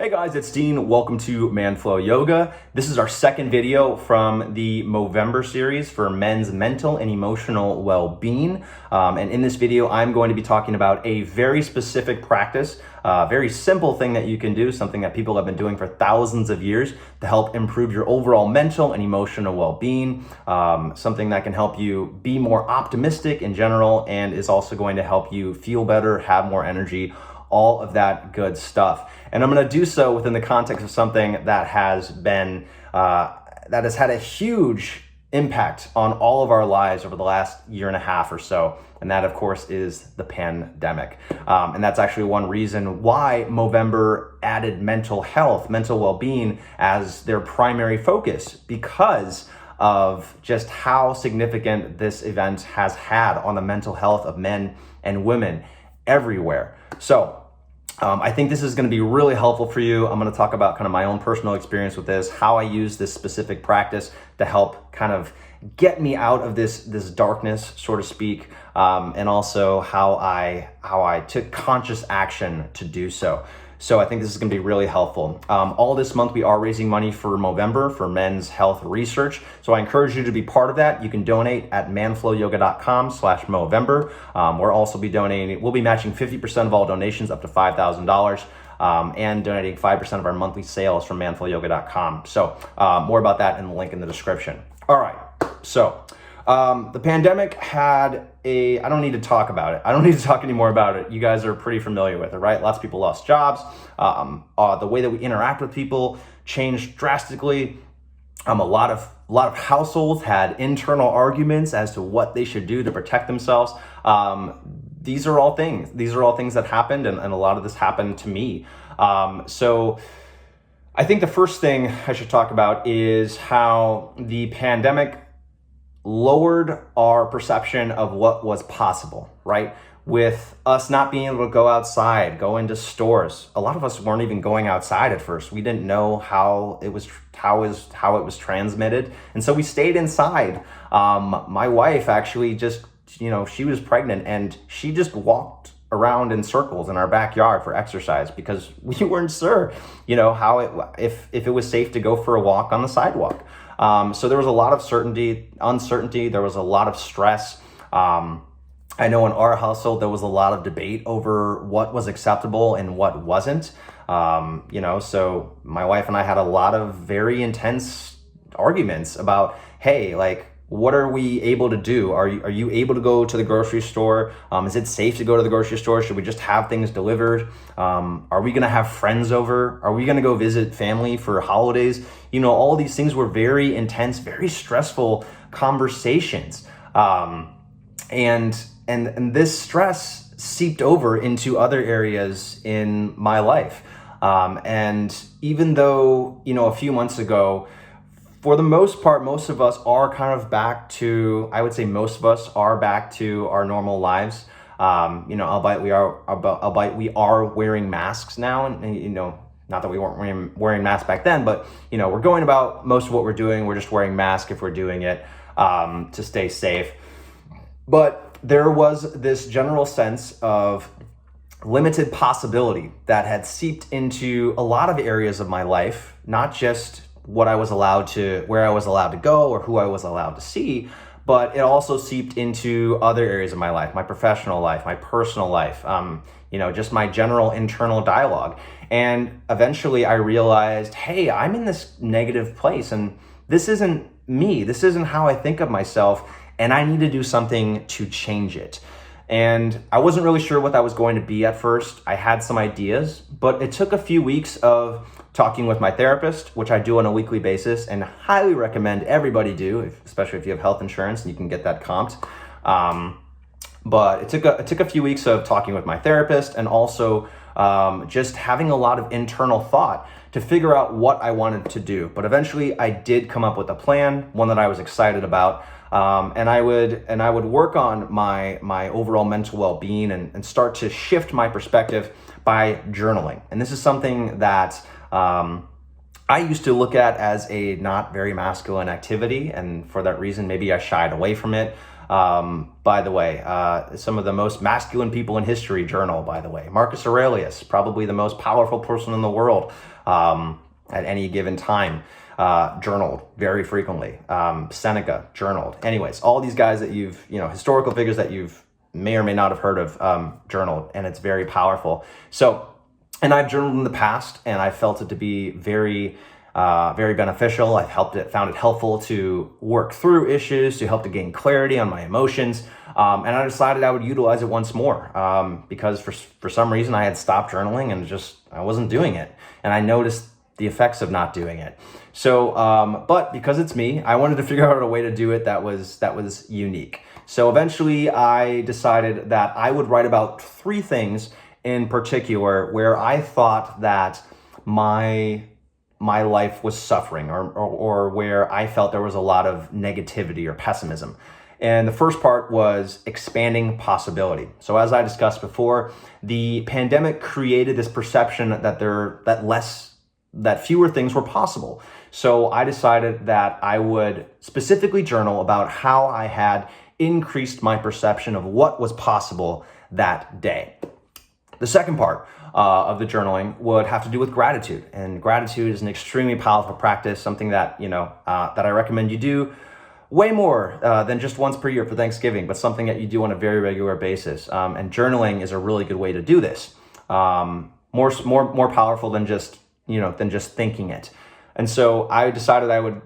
Hey guys, it's Dean. Welcome to Manflow Yoga. This is our second video from the Movember series for men's mental and emotional well-being. And in this video, I'm going to be talking about a very specific practice, a very simple thing that you can do, something that people have been doing for thousands of years to help improve your overall mental and emotional well-being, something that can help you be more optimistic in general and is also going to help you feel better, have more energy, all of that good stuff. And I'm going to do so within the context of something that has been, that has had a huge impact on all of our lives over the last year and a half or so. And that, of course, is the pandemic. And that's actually one reason why Movember added mental health, mental well-being as their primary focus, because of just how significant this event has had on the mental health of men and women everywhere. So I think this is going to be really helpful for you. I'm going to talk about kind of my own personal experience with this, how I use this specific practice to help kind of get me out of this darkness, so to speak, and also how I took conscious action to do so. So I think this is going to be really helpful. All this month, we are raising money for Movember for men's health research. So I encourage you to be part of that. You can donate at manflowyoga.com/Movember. We'll be matching 50% of all donations up to $5,000. And donating 5% of our monthly sales from manflowyoga.com. So more about that in the link in the description. All right, so the pandemic had I don't need to talk about it. I don't need to talk anymore about it. You guys are pretty familiar with it, right? Lots of people lost jobs. The way that we interact with people changed drastically. A lot of households had internal arguments as to what they should do to protect themselves. These are all things that happened, and a lot of this happened to me. So I think the first thing I should talk about is how the pandemic lowered our perception of what was possible, right? With us not being able to go outside, go into stores. A lot of us weren't even going outside at first. We didn't know how it was transmitted. And so we stayed inside. My wife actually just, she was pregnant and she just walked around in circles in our backyard for exercise because we weren't sure, if it was safe to go for a walk on the sidewalk. So there was a lot of uncertainty. There was a lot of stress. I know in our household, there was a lot of debate over what was acceptable and what wasn't. So my wife and I had a lot of very intense arguments about, hey, what are we able to do? Are you able to go to the grocery store? Is it safe to go to the grocery store? Should we just have things delivered? Are we going to have friends over? Are we going to go visit family for holidays? All of these things were very intense, very stressful conversations. And this stress seeped over into other areas in my life. And even though, a few months ago, for the most part, most of us are kind of back to, I would say most of us are back to our normal lives. Albeit we are wearing masks now, and not that we weren't wearing masks back then, but we're going about most of what we're doing. We're just wearing masks if we're doing it to stay safe. But there was this general sense of limited possibility that had seeped into a lot of areas of my life, not just where I was allowed to go or who I was allowed to see, but it also seeped into other areas of my life, my professional life, my personal life, just my general internal dialogue. And eventually I realized, hey, I'm in this negative place and this isn't me. This isn't how I think of myself, and I need to do something to change it. And I wasn't really sure what that was going to be at first. I had some ideas, but it took a few weeks of talking with my therapist, which I do on a weekly basis and highly recommend everybody do, especially if you have health insurance and you can get that comped. But it took a few weeks of talking with my therapist and also just having a lot of internal thought to figure out what I wanted to do. But eventually I did come up with a plan, one that I was excited about. And I would work on my overall mental well-being and start to shift my perspective by journaling. And this is something that I used to look at as a not very masculine activity, and for that reason, maybe I shied away from it. By the way, some of the most masculine people in history journal, by the way. Marcus Aurelius, probably the most powerful person in the world at any given time, journaled very frequently. Seneca journaled. Anyways, all these guys that historical figures that you've may or may not have heard of, journaled, and it's very powerful. So, and I've journaled in the past, and I felt it to be very beneficial. I've found it helpful to work through issues, to help to gain clarity on my emotions. And I decided I would utilize it once more, because for some reason I had stopped journaling and I wasn't doing it. And I noticed the effects of not doing it. So, but because it's me, I wanted to figure out a way to do it that was unique. So eventually I decided that I would write about 3 things in particular where I thought that my life was suffering, or where I felt there was a lot of negativity or pessimism. And the first part was expanding possibility. So as I discussed before, the pandemic created this perception that fewer things were possible. So I decided that I would specifically journal about how I had increased my perception of what was possible that day. The second part of the journaling would have to do with gratitude. And gratitude is an extremely powerful practice, something that, that I recommend you do way more than just once per year for Thanksgiving, but something that you do on a very regular basis. And journaling is a really good way to do this. More powerful than just thinking it. And so I decided I would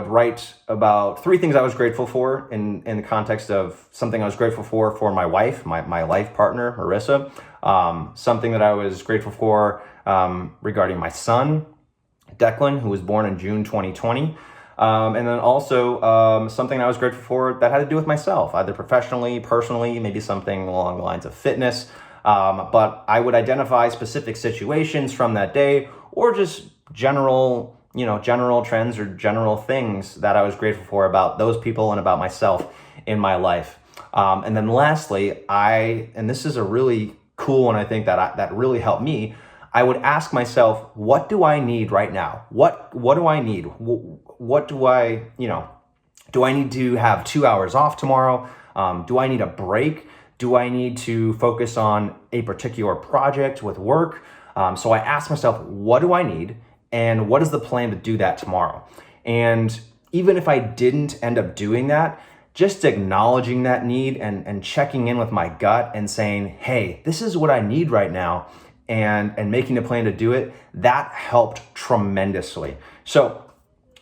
write about 3 things I was grateful for in the context of something I was grateful for my wife, my life partner, Marissa, something that I was grateful for regarding my son, Declan, who was born in June 2020, and then also something I was grateful for that had to do with myself, either professionally, personally, maybe something along the lines of fitness, but I would identify specific situations from that day, or just general trends or general things that I was grateful for about those people and about myself in my life. And then lastly, and this is a really cool one, I think that really helped me, I would ask myself, what do I need right now? What do I need? What do I need to have 2 hours off tomorrow? Do I need a break? Do I need to focus on a particular project with work? So I asked myself, what do I need? And what is the plan to do that tomorrow? And even if I didn't end up doing that, just acknowledging that need and checking in with my gut and saying, hey, this is what I need right now, and making a plan to do it, that helped tremendously. So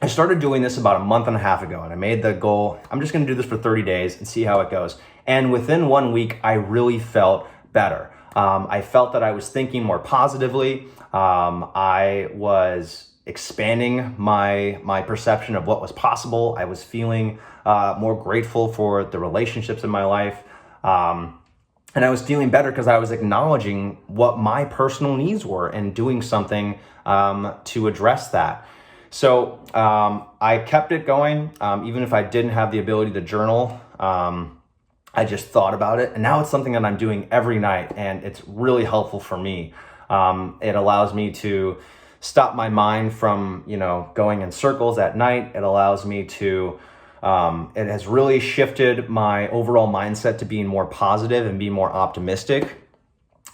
I started doing this about a month and a half ago, and I made the goal, I'm just gonna do this for 30 days and see how it goes. And within 1 week, I really felt better. I felt that I was thinking more positively. I was expanding my perception of what was possible. I was feeling more grateful for the relationships in my life. And I was feeling better because I was acknowledging what my personal needs were and doing something to address that. So I kept it going, even if I didn't have the ability to journal. I just thought about it, and now it's something that I'm doing every night, and it's really helpful for me. It allows me to stop my mind from, going in circles at night. It allows me to, it has really shifted my overall mindset to being more positive and being more optimistic.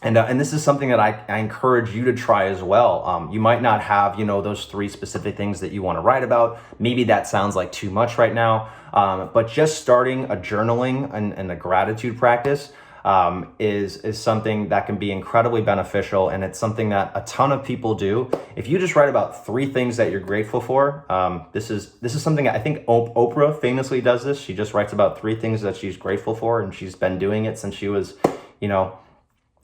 And this is something that I encourage you to try as well. You might not have, those 3 specific things that you want to write about. Maybe that sounds like too much right now. But just starting a journaling and a gratitude practice is something that can be incredibly beneficial. And it's something that a ton of people do. If you just write about 3 things that you're grateful for, this is something I think Oprah famously does this. She just writes about 3 things that she's grateful for, and she's been doing it since she was,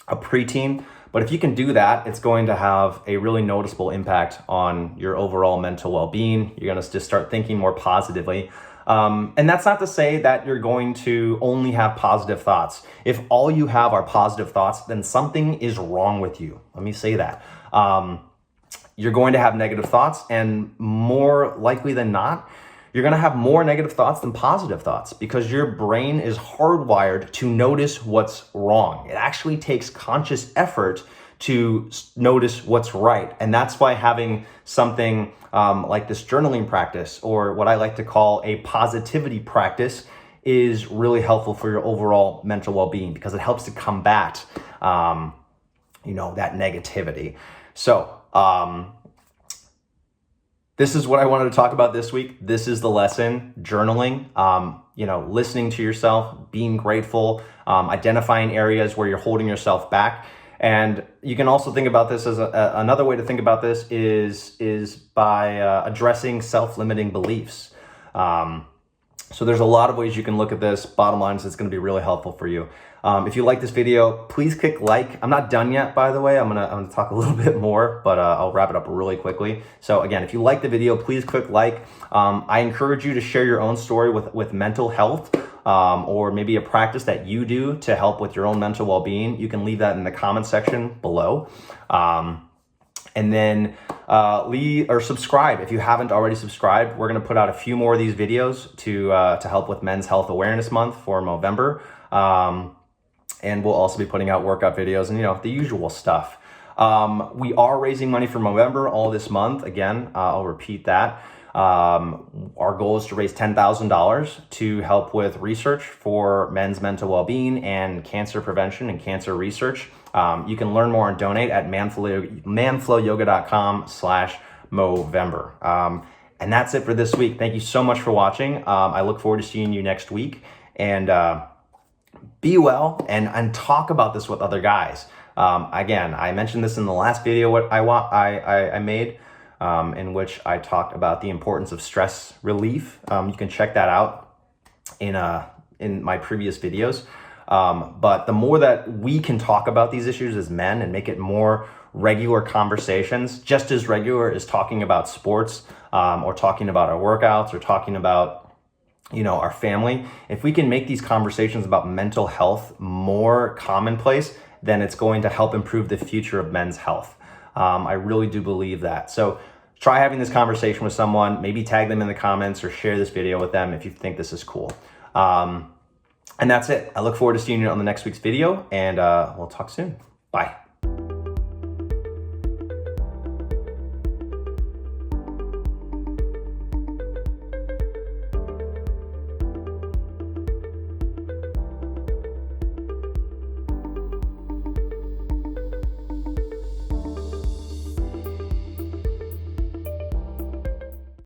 a preteen. But if you can do that, it's going to have a really noticeable impact on your overall mental well-being. You're going to just start thinking more positively. And that's not to say that you're going to only have positive thoughts. If all you have are positive thoughts, then something is wrong with you. Let me say that. You're going to have negative thoughts, and more likely than not, you're going to have more negative thoughts than positive thoughts, because your brain is hardwired to notice what's wrong. It actually takes conscious effort to notice what's right. And that's why having something like this journaling practice, or what I like to call a positivity practice, is really helpful for your overall mental well-being because it helps to combat, that negativity. So, this is what I wanted to talk about this week. This is the lesson: journaling, listening to yourself, being grateful, identifying areas where you're holding yourself back. And you can also think about this as another way to think about this is by addressing self-limiting beliefs. So there's a lot of ways you can look at this. Bottom line is it's going to be really helpful for you. If you like this video, please click like. I'm not done yet, by the way. I'm gonna talk a little bit more, but I'll wrap it up really quickly. So again, if you like the video, please click like. I encourage you to share your own story with mental health, or maybe a practice that you do to help with your own mental well-being. You can leave that in the comment section below. And then subscribe if you haven't already subscribed. We're going to put out a few more of these videos to help with Men's Health Awareness Month for Movember. And we'll also be putting out workout videos and the usual stuff. We are raising money for Movember all this month. Again, I'll repeat that. Our goal is to raise $10,000 to help with research for men's mental well-being and cancer prevention and cancer research. You can learn more and donate at manflowyoga.com/Movember. And that's it for this week. Thank you so much for watching. I look forward to seeing you next week. And be well and talk about this with other guys. Again, I mentioned this in the last video I made, in which I talked about the importance of stress relief. You can check that out in my previous videos. But the more that we can talk about these issues as men and make it more regular conversations, just as regular as talking about sports, or talking about our workouts, or talking about our family, if we can make these conversations about mental health more commonplace, then it's going to help improve the future of men's health. I really do believe that. So try having this conversation with someone, maybe tag them in the comments or share this video with them if you think this is cool. And that's it. I look forward to seeing you on the next week's video, and we'll talk soon. Bye.